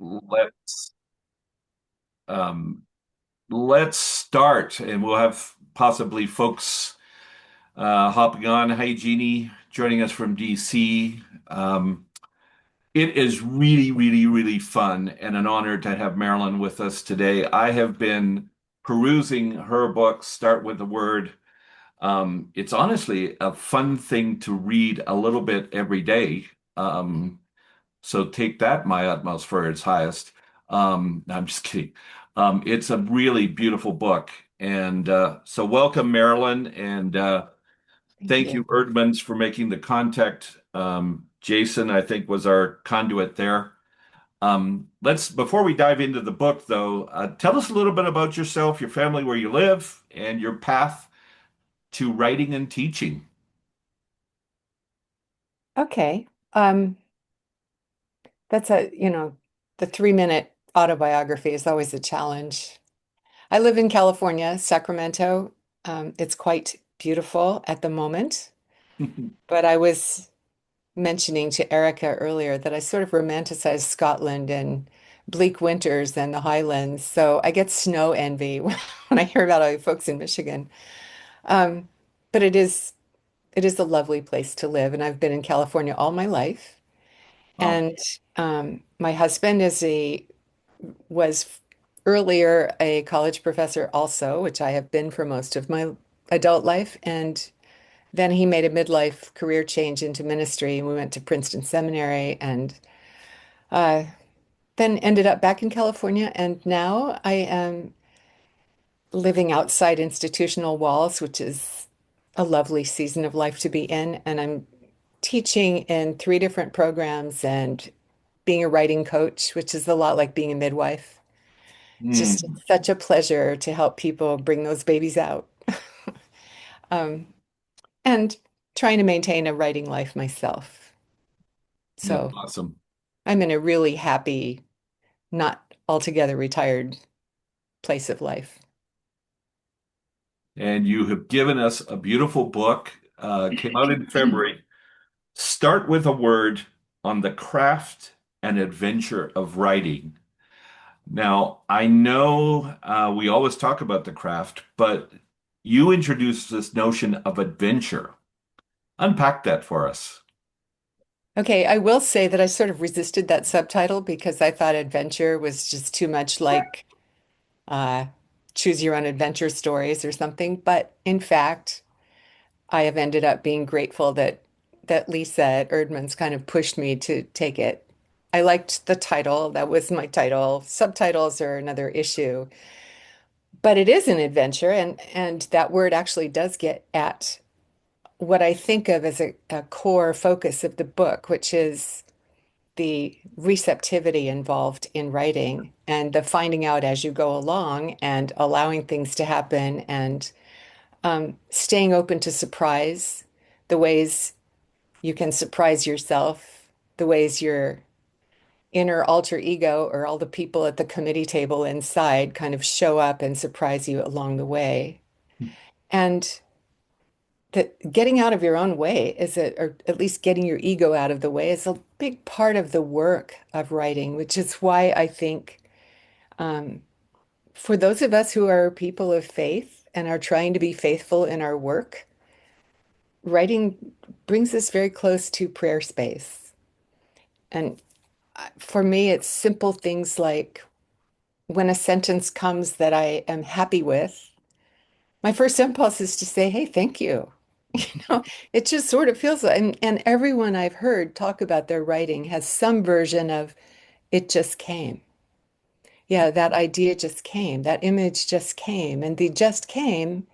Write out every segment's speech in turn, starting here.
let's um, let's start, and we'll have possibly folks hopping on. Hi, Jeannie, joining us from DC. It is really, really, really fun and an honor to have Marilyn with us today. I have been perusing her book, Start with the Word. It's honestly a fun thing to read a little bit every day. So take that, my utmost for its highest. No, I'm just kidding. It's a really beautiful book. And so welcome, Marilyn. And Thank thank you, you. Erdmans, for making the contact. Jason, I think, was our conduit there. Before we dive into the book, though, tell us a little bit about yourself, your family, where you live, and your path to writing and teaching. Okay. That's the 3-minute autobiography is always a challenge. I live in California, Sacramento. It's quite beautiful at the moment, but I was mentioning to Erica earlier that I sort of romanticize Scotland and bleak winters and the highlands. So I get snow envy when I hear about all you folks in Michigan. Um, but it is a lovely place to live, and I've been in California all my life. Wow. And my husband was earlier a college professor also, which I have been for most of my adult life. And then he made a midlife career change into ministry, and we went to Princeton Seminary, and uh, then ended up back in California. And now I am living outside institutional walls, which is a lovely season of life to be in. And I'm teaching in 3 different programs and being a writing coach, which is a lot like being a midwife. Just Hmm. such a pleasure to help people bring those babies out. Um, and trying to maintain a writing life myself. That's So awesome. I'm in a really happy, not altogether retired place of life. And you have given us a beautiful book. Came out in February. Start with a word on the craft and adventure of writing. Now, I know we always talk about the craft, but you introduced this notion of adventure. Unpack that for us. Okay, I will say that I sort of resisted that subtitle because I thought adventure was just too much like uh, choose your own adventure stories or something. But in fact, I have ended up being grateful that Lisa at Erdman's kind of pushed me to take it. I liked the title. That was my title. Subtitles are another issue, but it is an adventure, and that word actually does get at what I think of as a core focus of the book, which is the receptivity involved in writing and the finding out as you go along and allowing things to happen and staying open to surprise, the ways you can surprise yourself, the ways your inner alter ego or all the people at the committee table inside kind of show up and surprise you along the way. And that getting out of your own way or at least getting your ego out of the way is a big part of the work of writing, which is why I think um, for those of us who are people of faith and are trying to be faithful in our work, writing brings us very close to prayer space. And for me, it's simple things like when a sentence comes that I am happy with, my first impulse is to say, hey, thank you. You know, it just sort of feels like, and everyone I've heard talk about their writing has some version of it just came. Yeah, that idea just came, that image just came. And the just came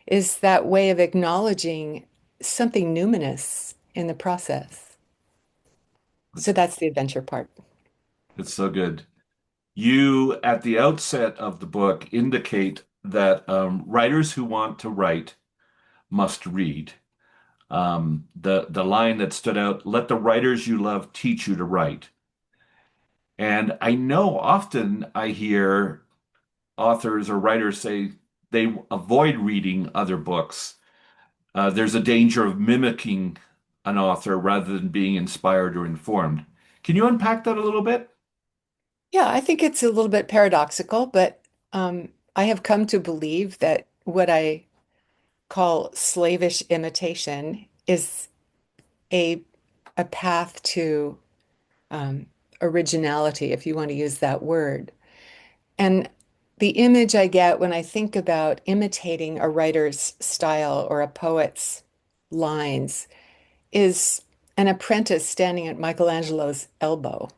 is that way of acknowledging something numinous in the process. So It's, that's the adventure part. it's so good. You, at the outset of the book, indicate that writers who want to write must read. The line that stood out, let the writers you love teach you to write. And I know often I hear authors or writers say they avoid reading other books. There's a danger of mimicking an author rather than being inspired or informed. Can you unpack that a little bit? Yeah, I think it's a little bit paradoxical, but I have come to believe that what I call slavish imitation is a a path to um, originality, if you want to use that word. And the image I get when I think about imitating a writer's style or a poet's lines is an apprentice standing at Michelangelo's elbow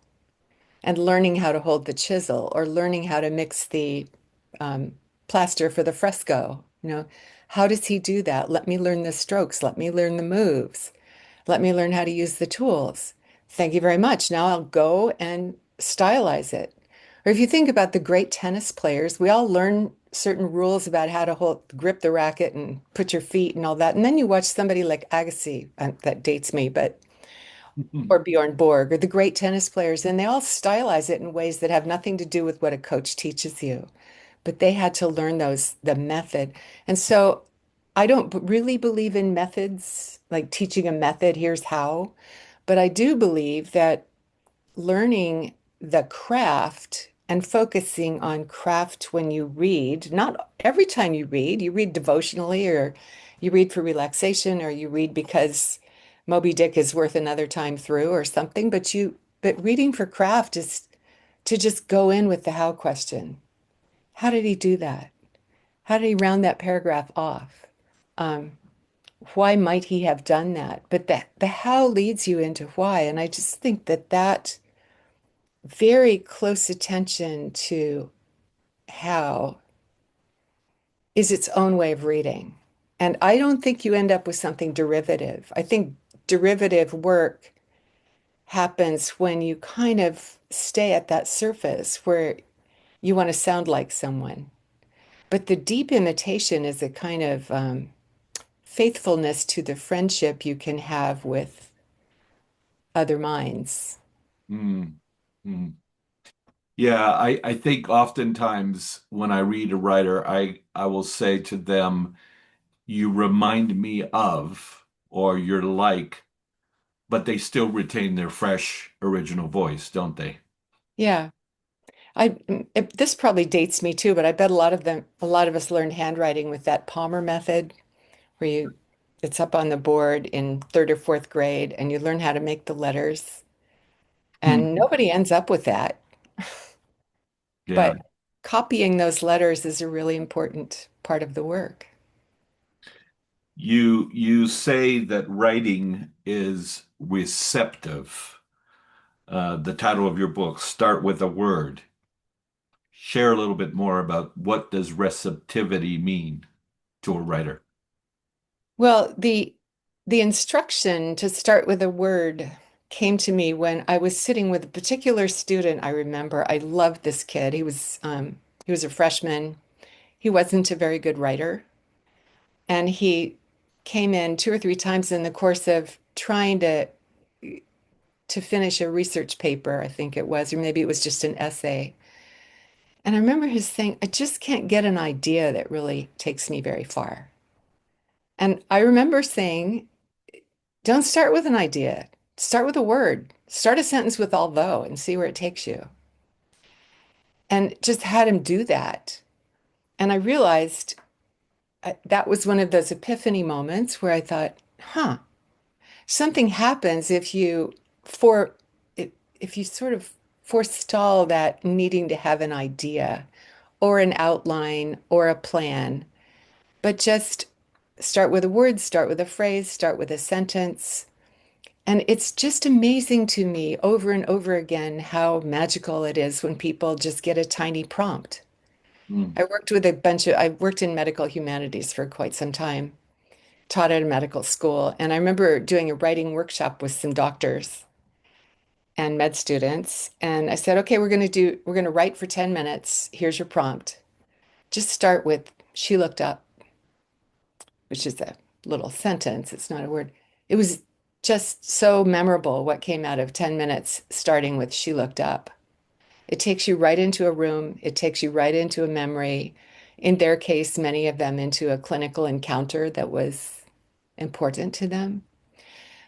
and learning how to hold the chisel or learning how to mix the um, plaster for the fresco. How does he do that? Let me learn the strokes. Let me learn the moves. Let me learn how to use the tools. Thank you very much. Now I'll go and stylize it. Or if you think about the great tennis players, we all learn certain rules about how to grip the racket and put your feet and all that. And then you watch somebody like Agassi, that dates me, but or Bjorn Borg or the great tennis players, and they all stylize it in ways that have nothing to do with what a coach teaches you. But they had to learn the method. And so I don't really believe in methods, like teaching a method, here's how. But I do believe that learning the craft and focusing on craft when you read, not every time you read devotionally or you read for relaxation or you read because Moby Dick is worth another time through or something, but reading for craft is to just go in with the how question. How did he do that? How did he round that paragraph off? Um, why might he have done that? But the how leads you into why. And I just think that very close attention to how is its own way of reading. And I don't think you end up with something derivative. I think derivative work happens when you kind of stay at that surface where you want to sound like someone. But the deep imitation is a kind of faithfulness to the friendship you can have with other minds. Mm, mm. Yeah, I think oftentimes when I read a writer, I will say to them, you remind me of, or you're like, but they still retain their fresh original voice, don't they? Yeah. This probably dates me too, but I bet a lot of us learned handwriting with that Palmer method, where it's up on the board in third or fourth grade, and you learn how to make the letters. And Hmm. nobody ends up with that, Yeah. but copying those letters is a really important part of the work. You say that writing is receptive. The title of your book, Start with a Word. Share a little bit more about what does receptivity mean to a writer? Well, the instruction to start with a word came to me when I was sitting with a particular student. I remember I loved this kid. He was a freshman. He wasn't a very good writer, and he came in two or three times in the course of trying to finish a research paper, I think it was, or maybe it was just an essay. And I remember his saying, I just can't get an idea that really takes me very far. And I remember saying, don't start with an idea. Start with a word. Start a sentence with although and see where it takes you. And just had him do that. And I realized that was one of those epiphany moments where I thought, huh, something happens for if you sort of forestall that needing to have an idea or an outline or a plan, but just start with a word, start with a phrase, start with a sentence. And it's just amazing to me over and over again how magical it is when people just get a tiny prompt. Mm. I worked in medical humanities for quite some time, taught at a medical school. And I remember doing a writing workshop with some doctors and med students. And I said, okay, we're going to write for 10 minutes. Here's your prompt. Just start with, she looked up, which is a little sentence. It's not a word. It was just so memorable what came out of 10 minutes, starting with she looked up. It takes you right into a room, it takes you right into a memory. In their case, many of them into a clinical encounter that was important to them.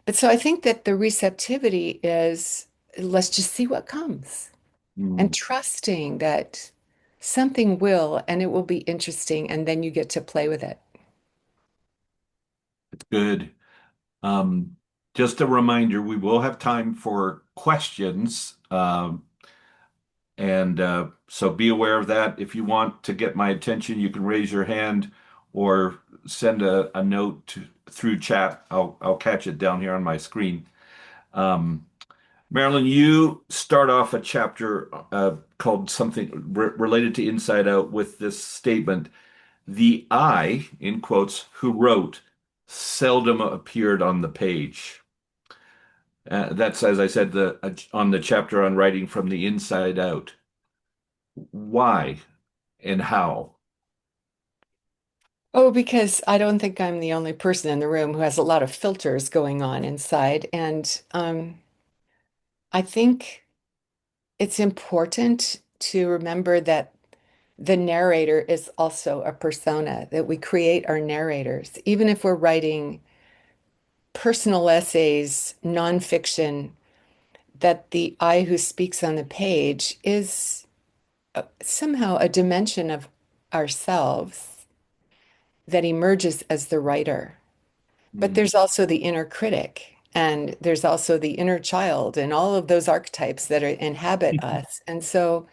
But so I think that the receptivity is let's just see what comes. Mm, and trusting that something will and it will be interesting, and then you get to play with it. it's good. Um, just a reminder, we will have time for questions. And so be aware of that. If you want to get my attention, you can raise your hand or send a note through chat. I'll catch it down here on my screen. Um, Marilyn, you start off a chapter called something related to Inside Out with this statement: "The I, in quotes, who wrote, seldom appeared on the page." That's, as I said, on the chapter on writing from the inside out. Why and how? Oh, because I don't think I'm the only person in the room who has a lot of filters going on inside. And I think it's important to remember that the narrator is also a persona, that we create our narrators. Even if we're writing personal essays, nonfiction, that the I who speaks on the page is somehow a dimension of ourselves that emerges as the writer. But Mm, there's also the inner critic, and there's also the inner child, and all of those archetypes that inhabit us. And so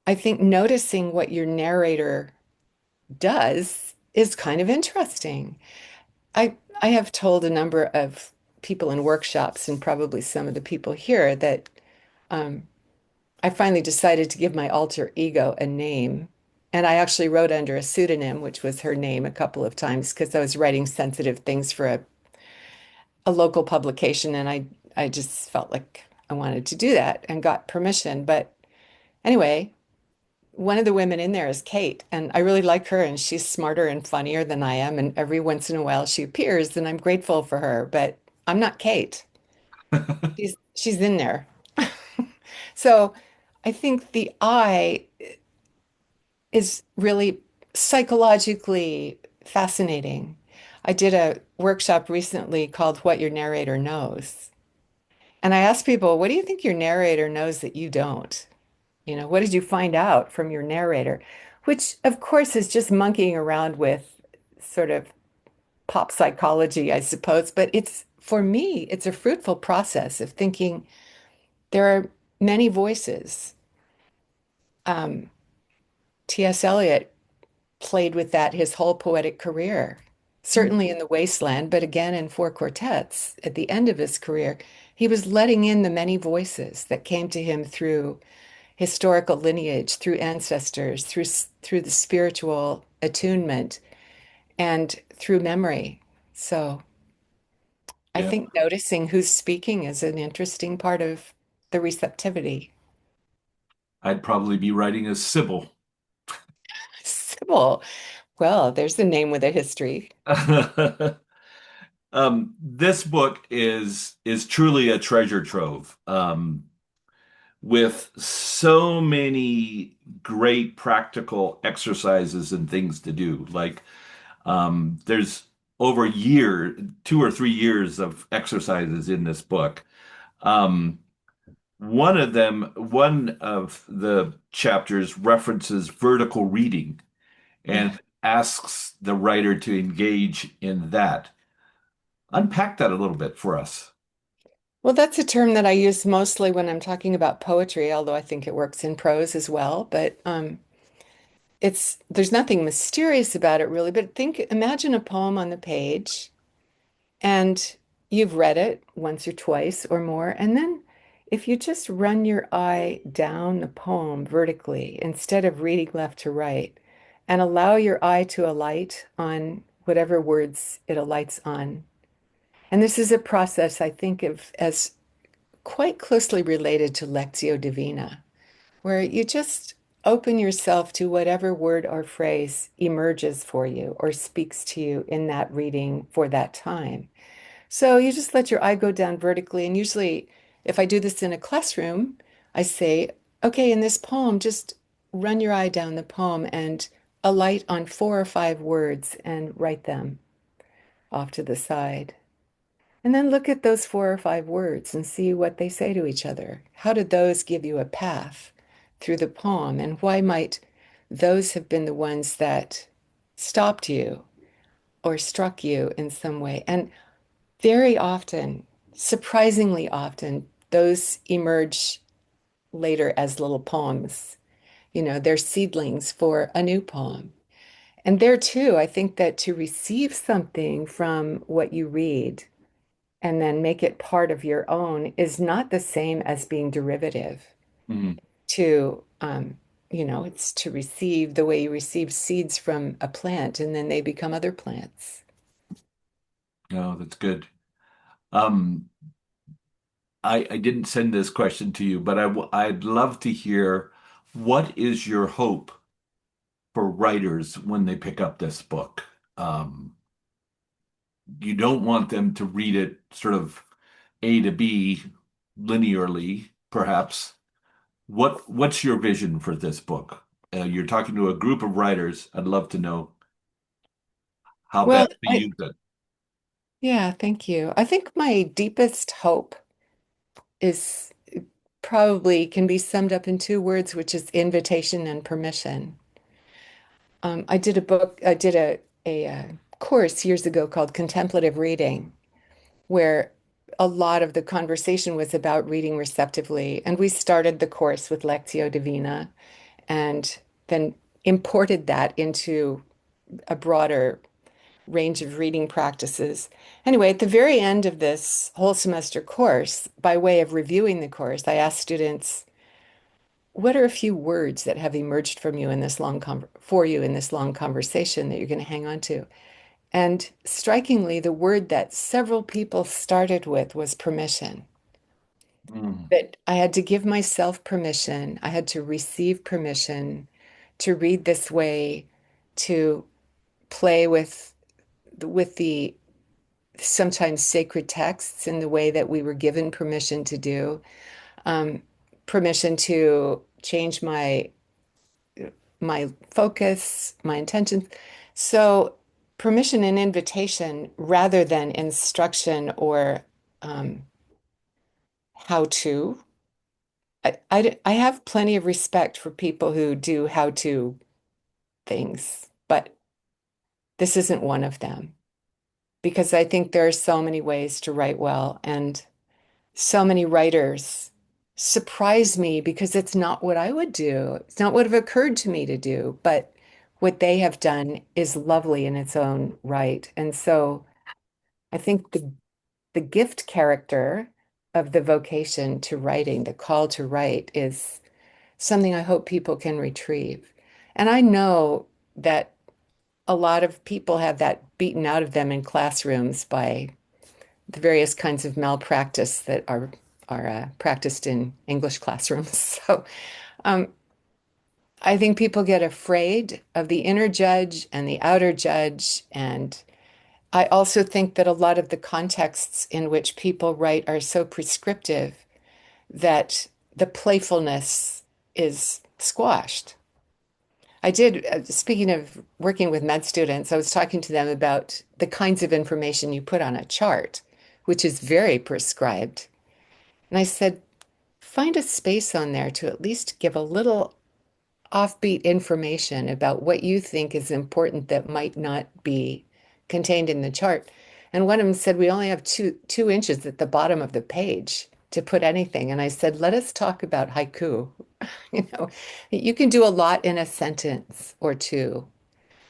I think noticing what your narrator does is kind of interesting. I have told a number of people in workshops, and probably some of the people here, that um, I finally decided to give my alter ego a name. And I actually wrote under a pseudonym, which was her name, a couple of times because I was writing sensitive things for a local publication, and I just felt like I wanted to do that and got permission. But anyway, one of the women in there is Kate, and I really like her, and she's smarter and funnier than I am. And every once in a while she appears, and I'm grateful for her, but I'm not Kate. She's in there. So I think the I is really psychologically fascinating. I did a workshop recently called What Your Narrator Knows. And I asked people, what do you think your narrator knows that you don't? You know, what did you find out from your narrator? Which, of course, is just monkeying around with sort of pop psychology, I suppose. But it's, for me, it's a fruitful process of thinking there are many voices. Um, T.S. Eliot played with that his whole poetic career, mm, certainly in The Wasteland, but again in Four Quartets at the end of his career. He was letting in the many voices that came to him through historical lineage, through ancestors, through the spiritual attunement, and through memory. So I yeah, think noticing who's speaking is an interesting part of the receptivity. I'd probably be writing as Sybil. Sybil, well, there's a name with a history. This book is truly a treasure trove, with so many great practical exercises and things to do. Like there's over a year, 2 or 3 years of exercises in this book. Um, one of the chapters references vertical reading Yeah. and asks the writer to engage in that. Unpack that a little bit for us. Well, that's a term that I use mostly when I'm talking about poetry, although I think it works in prose as well. But it's there's nothing mysterious about it really. But imagine a poem on the page, and you've read it once or twice or more, and then if you just run your eye down the poem vertically instead of reading left to right, and allow your eye to alight on whatever words it alights on. And this is a process I think of as quite closely related to Lectio Divina, where you just open yourself to whatever word or phrase emerges for you or speaks to you in that reading for that time. So you just let your eye go down vertically. And usually, if I do this in a classroom, I say, okay, in this poem, just run your eye down the poem and alight on 4 or 5 words and write them off to the side. And then look at those 4 or 5 words and see what they say to each other. How did those give you a path through the poem? And why might those have been the ones that stopped you or struck you in some way? And very often, surprisingly often, those emerge later as little poems. They're seedlings for a new poem. And there too, I think that to receive something from what you read and then make it part of your own is not the same as being derivative. Mm. It's to receive the way you receive seeds from a plant and then they become other plants. Oh, that's good. Um, I didn't send this question to you, but I'd love to hear what is your hope for writers when they pick up this book? Um, you don't want them to read it sort of A to B linearly, perhaps. What's your vision for this book? You're talking to a group of writers. I'd love to know how Well, best to use it. yeah, thank you. I think my deepest hope is probably can be summed up in 2 words, which is invitation and permission. I did a course years ago called Contemplative Reading, where a lot of the conversation was about reading receptively. And we started the course with Lectio Divina and then imported that into a broader range of reading practices. Anyway, at the very end of this whole semester course, by way of reviewing the course, I asked students, what are a few words that have emerged from you in this for you in this long conversation that you're going to hang on to? And strikingly, the word that several people started with was permission. Mm, That I had to give myself permission. I had to receive permission to read this way, to play with the sometimes sacred texts in the way that we were given permission to do, um, permission to change my focus, my intentions. So permission and invitation rather than instruction or um, how to. I have plenty of respect for people who do how to things, but this isn't one of them because I think there are so many ways to write well, and so many writers surprise me because it's not what I would do. It's not what have occurred to me to do, but what they have done is lovely in its own right. And so I think the gift character of the vocation to writing, the call to write, is something I hope people can retrieve. And I know that a lot of people have that beaten out of them in classrooms by the various kinds of malpractice that are practiced in English classrooms. So um, I think people get afraid of the inner judge and the outer judge. And I also think that a lot of the contexts in which people write are so prescriptive that the playfulness is squashed. Speaking of working with med students, I was talking to them about the kinds of information you put on a chart, which is very prescribed. And I said, find a space on there to at least give a little offbeat information about what you think is important that might not be contained in the chart. And one of them said, we only have 2 inches at the bottom of the page to put anything. And I said, let us talk about haiku. You know, you can do a lot in a sentence or two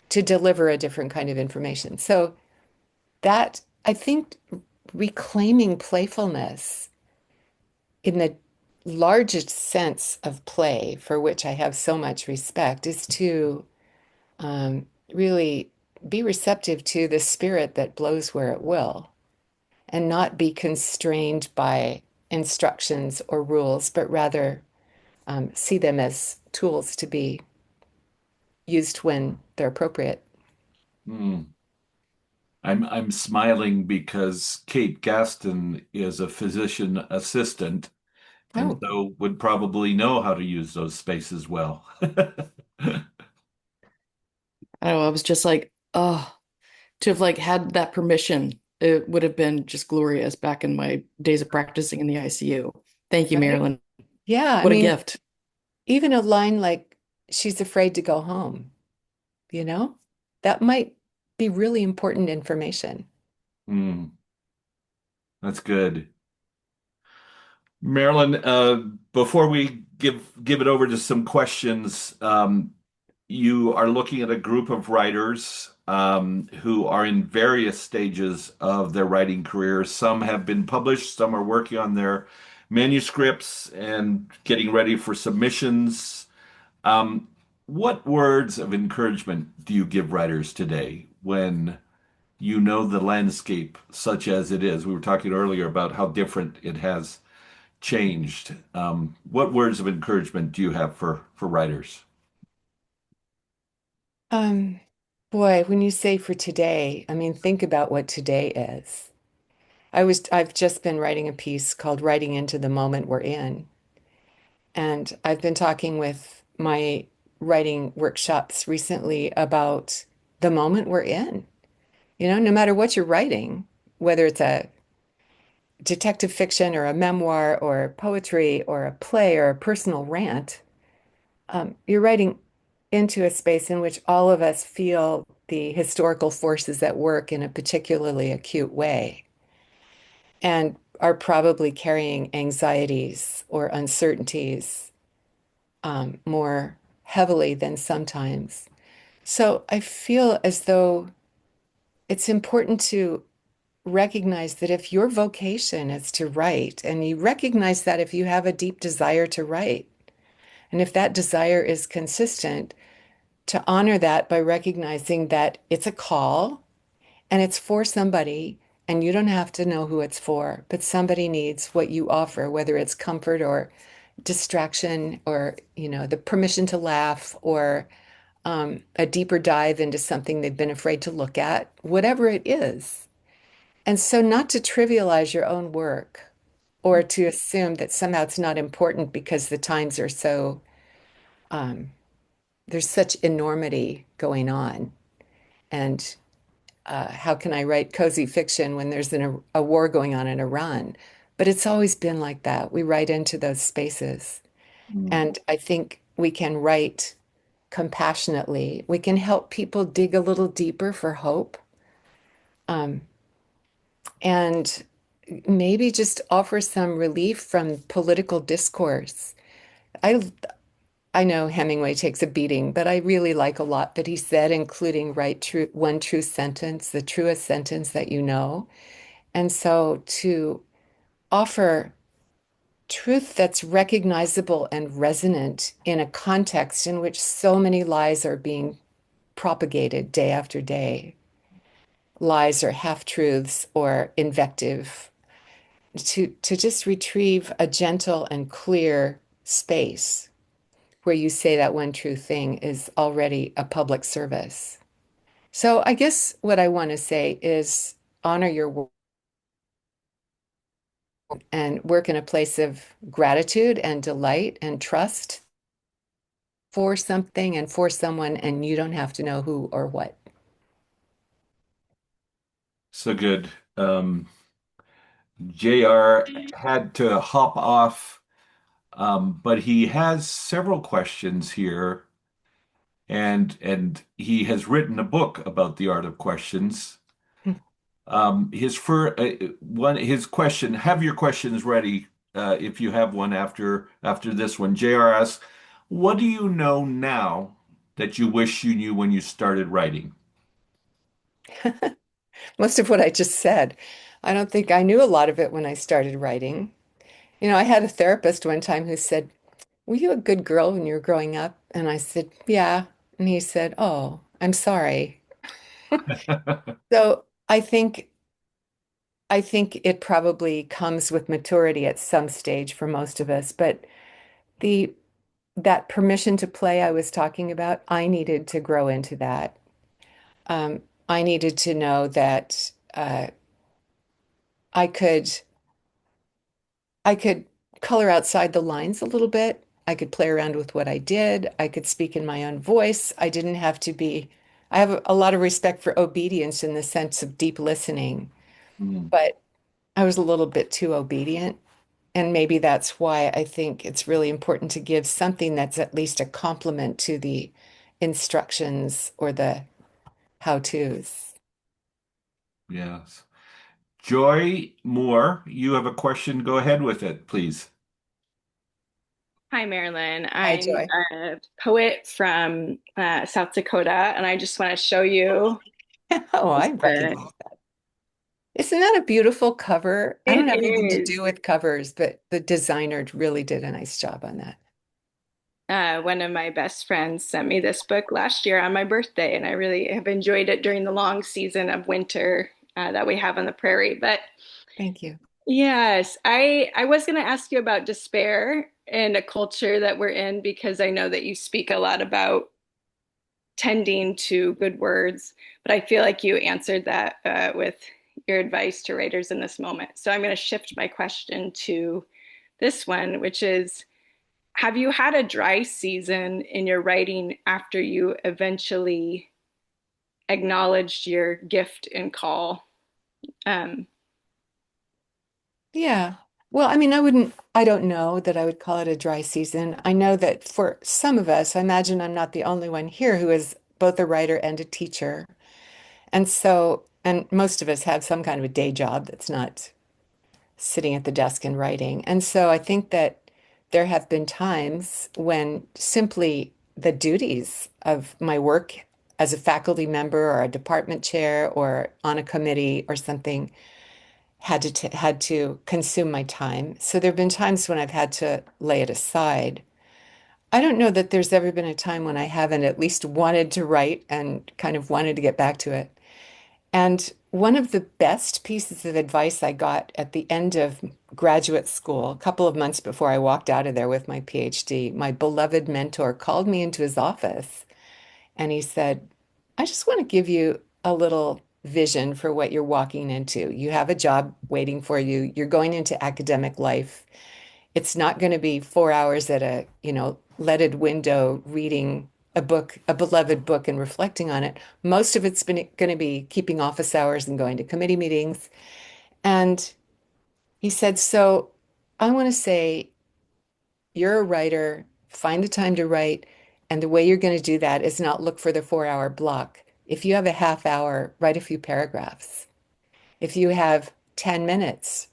to deliver a different kind of information. So that I think reclaiming playfulness in the largest sense of play, for which I have so much respect, is to really be receptive to the spirit that blows where it will and not be constrained by instructions or rules, but rather see them as tools to be used when they're appropriate. mm. I'm smiling because Kate Gaston is a physician assistant and Oh, so would probably know how to use those spaces well. I don't know, I was just like, oh, to have like had that permission. it would have been just glorious back in my days of practicing in the ICU. Thank you, Right? Marilyn. Yeah, I What a mean, gift. even a line like, she's afraid to go home, you know, that might be really important information. Mm, that's good. Marilyn, before we give it over to some questions, you are looking at a group of writers who are in various stages of their writing careers. Some have been published, some are working on their manuscripts and getting ready for submissions. Um, what words of encouragement do you give writers today when you know the landscape such as it is? We were talking earlier about how different it has changed. What words of encouragement do you have for writers? Um, Boy, when you say for today, I mean, think about what today is. I've just been writing a piece called Writing into the Moment We're In. And I've been talking with my writing workshops recently about the moment we're in. You know, no matter what you're writing, whether it's a detective fiction or a memoir or poetry or a play or a personal rant, you're writing into a space in which all of us feel the historical forces at work in a particularly acute way and are probably carrying anxieties or uncertainties more heavily than sometimes. So I feel as though it's important to recognize that if your vocation is to write, and you recognize that if you have a deep desire to write, and if that desire is consistent, to honor that by recognizing that it's a call and it's for somebody, and you don't have to know who it's for, but somebody needs what you offer, whether it's comfort or distraction or, you know, the permission to laugh or a deeper dive into something they've been afraid to look at, whatever it is. And so, not to trivialize your own work or to assume that somehow it's not important because the times are so, um, there's such enormity going on. And how can I write cozy fiction when there's a war going on in Iran? But it's always been like that. We write into those spaces. Mm, And I think we can write compassionately. We can help people dig a little deeper for hope. Um, and maybe just offer some relief from political discourse. I I know Hemingway takes a beating, but I really like a lot that he said, including write true one true sentence, the truest sentence that you know. And so to offer truth that's recognizable and resonant in a context in which so many lies are being propagated day after day, lies or half-truths or invective, to just retrieve a gentle and clear space where you say that one true thing is already a public service. So I guess what I want to say is honor your work and work in a place of gratitude and delight and trust for something and for someone, and you don't have to know who or what. so good. JR had to hop off, but he has several questions here, and he has written a book about the art of questions. His question, have your questions ready if you have one after this one. JR asks, what do you know now that you wish you knew when you started writing? Most of what I just said, I don't think I knew a lot of it when I started writing. You know, I had a therapist one time who said, "Were you a good girl when you were growing up?" And I said, "Yeah." And he said, "Oh, I'm sorry." So I think it probably comes with maturity at some stage for most of us, but the that permission to play I was talking about, I needed to grow into that. I needed to know that I could I could color outside the lines a little bit. I could play around with what I did. I could speak in my own voice. I didn't have to be, I have a lot of respect for obedience in the sense of deep listening. Mm. but I was a little bit too obedient. And maybe that's why I think it's really important to give something that's at least a complement to the instructions or the how-tos. Yes. Joy Moore, you have a question. Go ahead with it, please. Hi, Marilyn. Hi, I'm Joy. a poet from South Dakota, and I just want to show you Oh, I the. recognize that. Isn't that a beautiful cover? I don't It have anything to is do with covers, but the designer really did a nice job on that. one of my best friends sent me this book last year on my birthday, and I really have enjoyed it during the long season of winter that we have on the prairie. But Thank you. yes, I was going to ask you about despair and a culture that we're in because I know that you speak a lot about tending to good words, but I feel like you answered that with your advice to writers in this moment. So I'm going to shift my question to this one, which is, have you had a dry season in your writing after you eventually acknowledged your gift and call? Um, Yeah. Well, I mean, I don't know that I would call it a dry season. I know that for some of us, I imagine I'm not the only one here who is both a writer and a teacher. And so, and most of us have some kind of a day job that's not sitting at the desk and writing. And so I think that there have been times when simply the duties of my work as a faculty member or a department chair or on a committee or something had to consume my time. So there have been times when I've had to lay it aside. I don't know that there's ever been a time when I haven't at least wanted to write and kind of wanted to get back to it. And one of the best pieces of advice I got at the end of graduate school, a couple of months before I walked out of there with my PhD, my beloved mentor called me into his office and he said, I just want to give you a little vision for what you're walking into. You have a job waiting for you. You're going into academic life. It's not going to be 4 hours at a, leaded window reading a book, a beloved book, and reflecting on it. Most of it's been going to be keeping office hours and going to committee meetings. And he said, so I want to say you're a writer, find the time to write. And the way you're going to do that is not look for the 4 hour block. If you have a half hour, write a few paragraphs. If you have 10 minutes,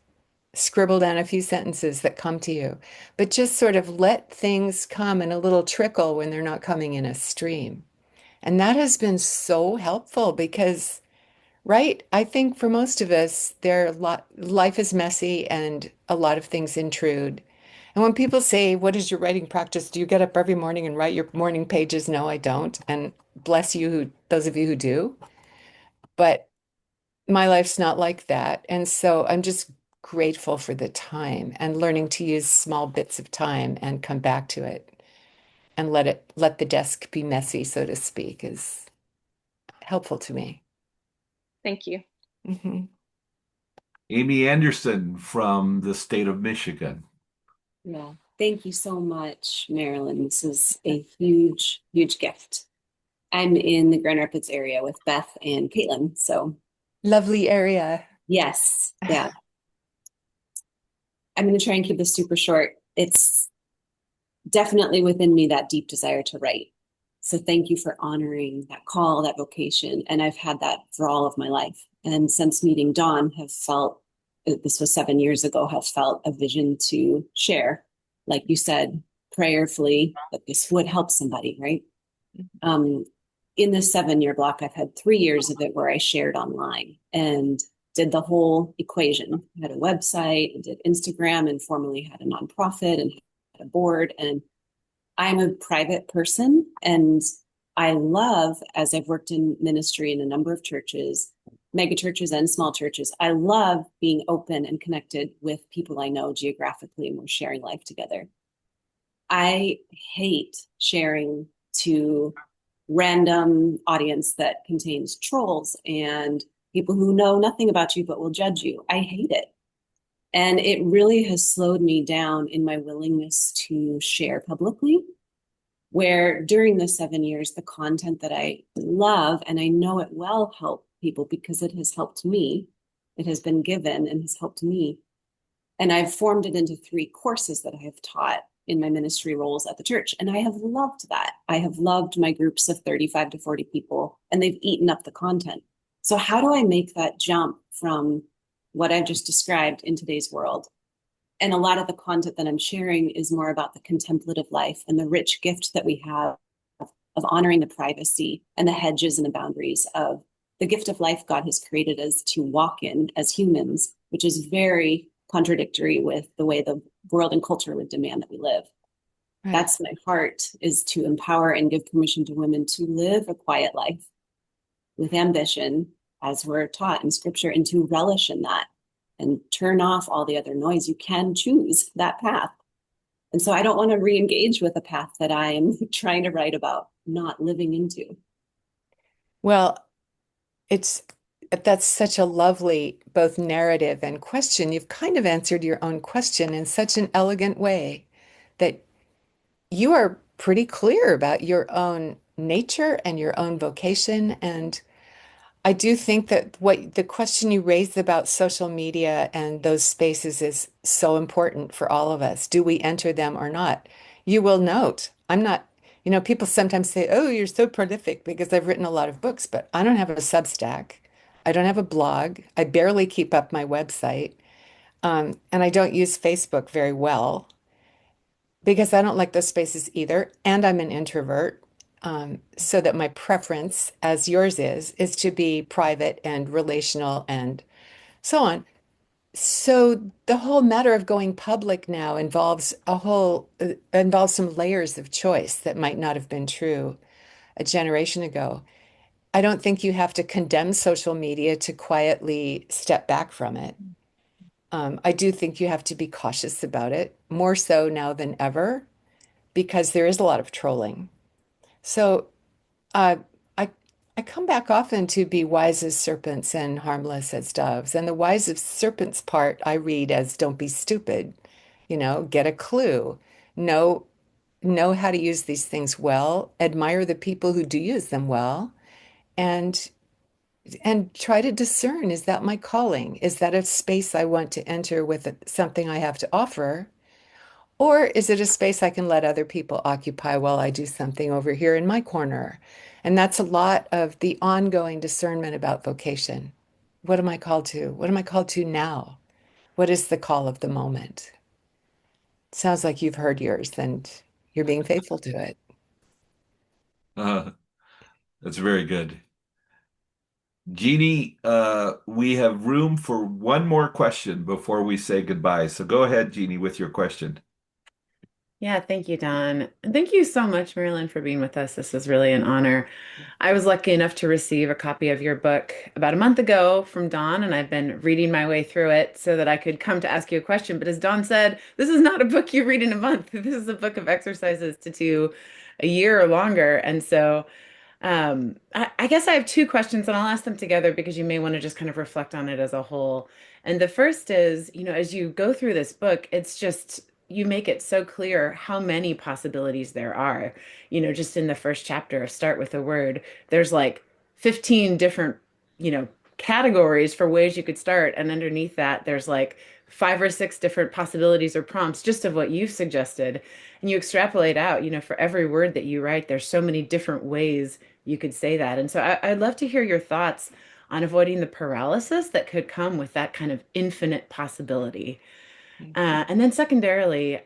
scribble down a few sentences that come to you. But just sort of let things come in a little trickle when they're not coming in a stream. And that has been so helpful because, right, I think for most of us, life is messy and a lot of things intrude. And when people say, what is your writing practice? Do you get up every morning and write your morning pages? No, I don't. And bless you, those of you who do. But my life's not like that. And so I'm just grateful for the time and learning to use small bits of time and come back to it and let the desk be messy, so to speak, is helpful to me. Thank you. Hmm. Amy Anderson from the state of Michigan. Yeah, thank you so much, Marilyn. This is a huge, huge gift. I'm in the Grand Rapids area with Beth and Caitlin. So, Lovely area. yes, yeah. I'm going to try and keep this super short. It's definitely within me that deep desire to write. So, thank you for honoring that call, that vocation. And I've had that for all of my life. And since meeting Dawn, have felt this was 7 years ago, have felt a vision to share, like you said, prayerfully, that this would help somebody, right? Um, in this 7 year block, I've had 3 years of it where I shared online and did the whole equation. I had a website, and did Instagram, and formerly had a nonprofit and had a board. And I'm a private person, and I love, as I've worked in ministry in a number of churches, mega churches and small churches, I love being open and connected with people I know geographically, and we're sharing life together. I hate sharing to random audience that contains trolls and people who know nothing about you but will judge you. I hate it. And it really has slowed me down in my willingness to share publicly. Where during the 7 years, the content that I love and I know it will help people because it has helped me, it has been given and has helped me. And I've formed it into 3 courses that I have taught in my ministry roles at the church. And I have loved that. I have loved my groups of 35 to 40 people, and they've eaten up the content. So, how do I make that jump from what I've just described in today's world? And a lot of the content that I'm sharing is more about the contemplative life and the rich gift that we have of honoring the privacy and the hedges and the boundaries of the gift of life God has created us to walk in as humans, which is very contradictory with the way the world and culture would demand that we live. Right. That's my heart, is to empower and give permission to women to live a quiet life with ambition, as we're taught in scripture, and to relish in that and turn off all the other noise. You can choose that path. And so I don't want to re-engage with a path that I am trying to write about, not living into. Well, it's that's such a lovely both narrative and question. You've kind of answered your own question in such an elegant way that you are pretty clear about your own nature and your own vocation. And I do think that what the question you raised about social media and those spaces is so important for all of us. Do we enter them or not? You will note, I'm not, people sometimes say, oh, you're so prolific because I've written a lot of books, but I don't have a Substack. I don't have a blog. I barely keep up my website. And I don't use Facebook very well because I don't like those spaces either. And I'm an introvert. So that my preference, as yours is to be private and relational and so on. So the whole matter of going public now involves some layers of choice that might not have been true a generation ago. I don't think you have to condemn social media to quietly step back from it. I do think you have to be cautious about it, more so now than ever, because there is a lot of trolling. So Uh, I I come back often to be wise as serpents and harmless as doves. And the wise as serpents part I read as don't be stupid, get a clue, know know how to use these things well, admire the people who do use them well, and try to discern, is that my calling? Is that a space I want to enter with something I have to offer? Or is it a space I can let other people occupy while I do something over here in my corner? And that's a lot of the ongoing discernment about vocation. What am I called to? What am I called to now? What is the call of the moment? Sounds like you've heard yours and you're being faithful to it. Uh, that's very good. Jeannie, we have room for one more question before we say goodbye. So go ahead, Jeannie, with your question. Yeah, thank you, Don. And thank you so much, Marilyn, for being with us. This was really an honor. I was lucky enough to receive a copy of your book about a month ago from Don, and I've been reading my way through it so that I could come to ask you a question. But as Don said, this is not a book you read in a month. This is a book of exercises to do a year or longer. And so I guess I have 2 questions, and I'll ask them together because you may want to just kind of reflect on it as a whole. And the first is, as you go through this book, it's just you make it so clear how many possibilities there are. Just in the first chapter, Start with a Word, there's like 15 different, categories for ways you could start. And underneath that, there's like 5 or 6 different possibilities or prompts just of what you've suggested. And you extrapolate out, for every word that you write, there's so many different ways you could say that. And so I'd love to hear your thoughts on avoiding the paralysis that could come with that kind of infinite possibility. And then secondarily,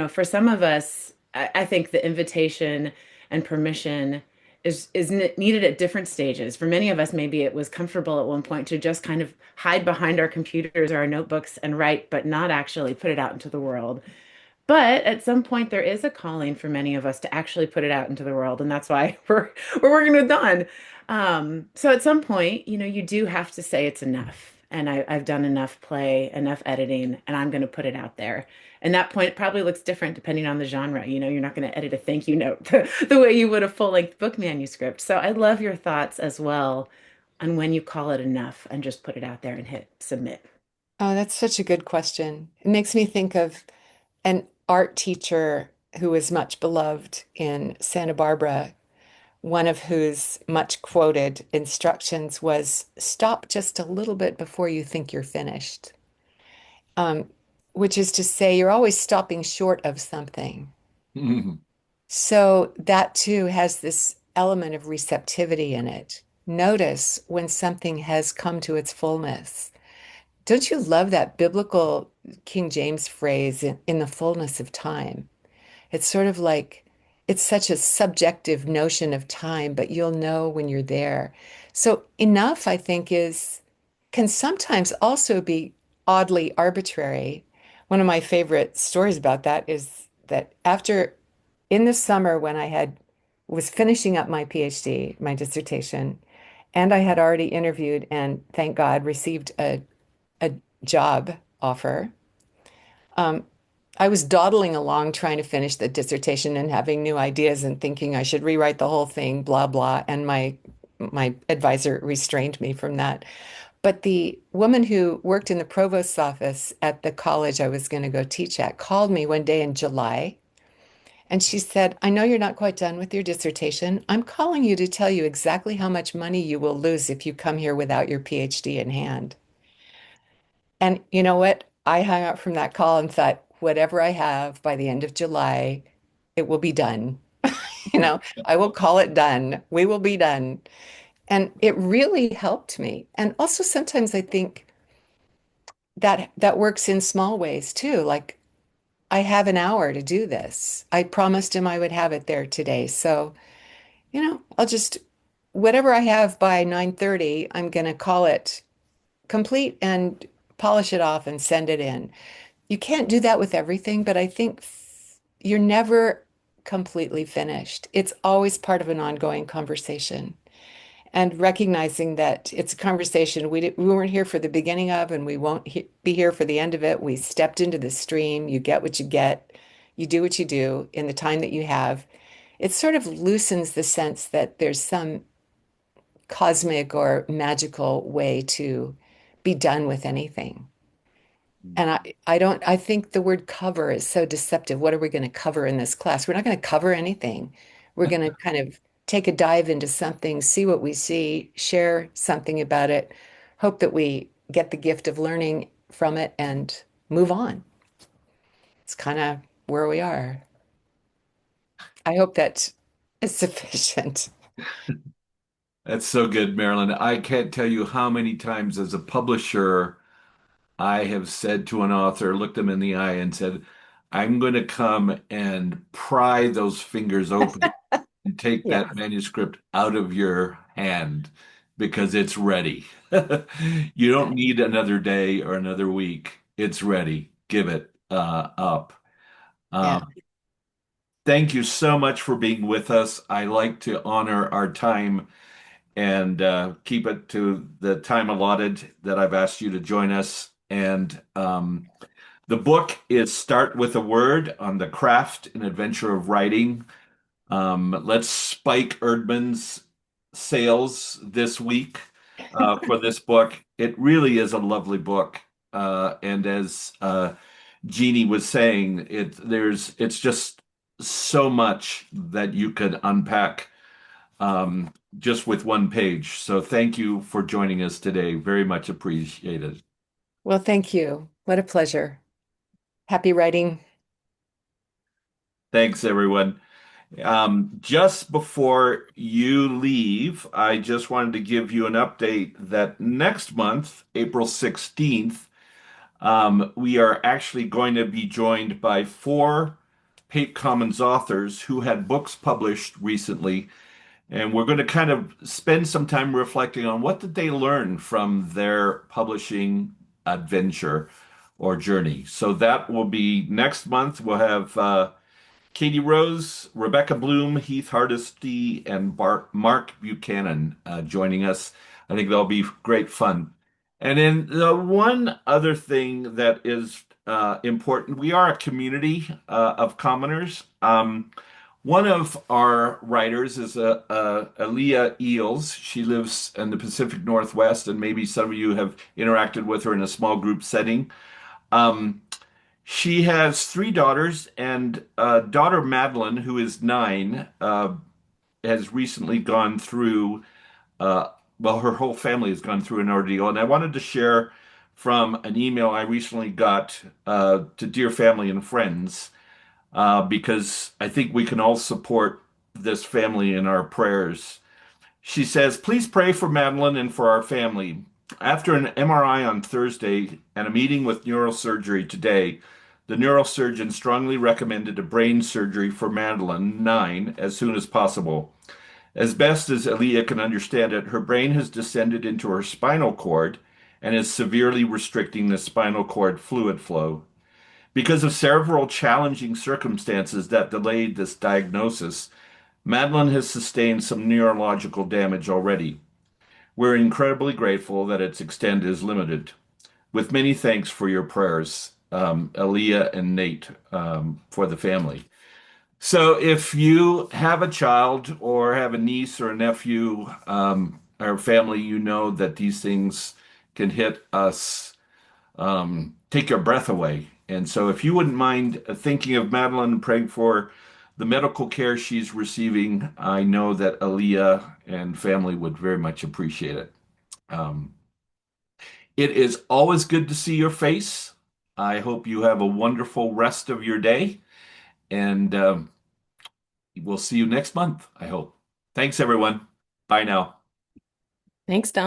for some of us, I think the invitation and permission is needed at different stages. For many of us, maybe it was comfortable at one point to just kind of hide behind our computers or our notebooks and write, but not actually put it out into the world. But at some point, there is a calling for many of us to actually put it out into the world, and that's why we're working with Dawn. So at some point, you do have to say it's enough, and I've done enough play, enough editing, and I'm going to put it out there. And that point probably looks different depending on the genre. You're not going to edit a thank you note the way you would a full-length book manuscript. So I love your thoughts as well on when you call it enough and just put it out there and hit submit. Oh, that's such a good question. It makes me think of an art teacher who was much beloved in Santa Barbara, one of whose much quoted instructions was stop just a little bit before you think you're finished. Um, which is to say, you're always stopping short of something. So that too has this element of receptivity in it. Notice when something has come to its fullness. Don't you love that biblical King James phrase in the fullness of time? It's sort of like it's such a subjective notion of time, but you'll know when you're there. So enough, I think, is can sometimes also be oddly arbitrary. One of my favorite stories about that is that after in the summer when I had was finishing up my PhD, my dissertation, and I had already interviewed and thank God received a job offer. Um, I was dawdling along trying to finish the dissertation and having new ideas and thinking I should rewrite the whole thing, blah, blah. And my advisor restrained me from that. But the woman who worked in the provost's office at the college I was going to go teach at called me one day in July and she said, I know you're not quite done with your dissertation. I'm calling you to tell you exactly how much money you will lose if you come here without your PhD in hand. And you know what? I hung up from that call and thought, whatever I have by the end of July, it will be done. I will call it done. We will be done. And it really helped me. And also sometimes I think that works in small ways too. Like I have an hour to do this. I promised him I would have it there today. So, I'll just whatever I have by 9:30, I'm going to call it complete and polish it off and send it in. You can't do that with everything, but I think you're never completely finished. It's always part of an ongoing conversation. And recognizing that it's a conversation we weren't here for the beginning of, and we won't be here for the end of it. We stepped into the stream. You get what you get. You do what you do in the time that you have. It sort of loosens the sense that there's some cosmic or magical way to be done with anything. And I think the word cover is so deceptive. What are we going to cover in this class? We're not going to cover anything. We're going to kind of take a dive into something, see what we see, share something about it, hope that we get the gift of learning from it and move on. It's kind of where we are. I hope that is sufficient. That's so good, Marilyn. I can't tell you how many times as a publisher I have said to an author, looked them in the eye and said, I'm going to come and pry those fingers open and take Yeah. that manuscript out of your hand because it's ready. You don't need another day or another week. It's ready. Give it up. Yeah. Um, Thank you so much for being with us. I like to honor our time and keep it to the time allotted that I've asked you to join us. And the book is Start with a Word on the Craft and Adventure of Writing. Let's spike Erdman's sales this week for this book. It really is a lovely book. And as Jeannie was saying, it's just so much that you could unpack just with one page. So thank you for joining us today. Very much appreciated. Well, thank you. What a pleasure. Happy writing. Thanks, everyone. Just before you leave, I just wanted to give you an update that next month, April 16th, we are actually going to be joined by four Pape Commons authors who had books published recently. And we're going to kind of spend some time reflecting on what did they learn from their publishing adventure or journey. So that will be next month. We'll have Katie Rose, Rebecca Bloom, Heath Hardesty, and Mark Buchanan joining us. I think that'll be great fun. And then the one other thing that is important, we are a community of commoners. One of our writers is Aaliyah Eels. She lives in the Pacific Northwest, and maybe some of you have interacted with her in a small group setting. Um, she has three daughters, and daughter Madeline, who is 9, has recently gone through, uh, well, her whole family has gone through an ordeal. And I wanted to share from an email I recently got to dear family and friends, because I think we can all support this family in our prayers. She says, please pray for Madeline and for our family. After an MRI on Thursday and a meeting with neurosurgery today, the neurosurgeon strongly recommended a brain surgery for Madeline, 9, as soon as possible. As best as Aaliyah can understand it, her brain has descended into her spinal cord and is severely restricting the spinal cord fluid flow. Because of several challenging circumstances that delayed this diagnosis, Madeline has sustained some neurological damage already. We're incredibly grateful that its extent is limited. With many thanks for your prayers, Aaliyah and Nate, for the family. So if you have a child or have a niece or a nephew, or family, you know that these things can hit us, take your breath away. And so if you wouldn't mind thinking of Madeline and praying for the medical care she's receiving, I know that Aaliyah and family would very much appreciate it. Um, it is always good to see your face. I hope you have a wonderful rest of your day, and we'll see you next month, I hope. Thanks, everyone. Bye now. Thanks, Don.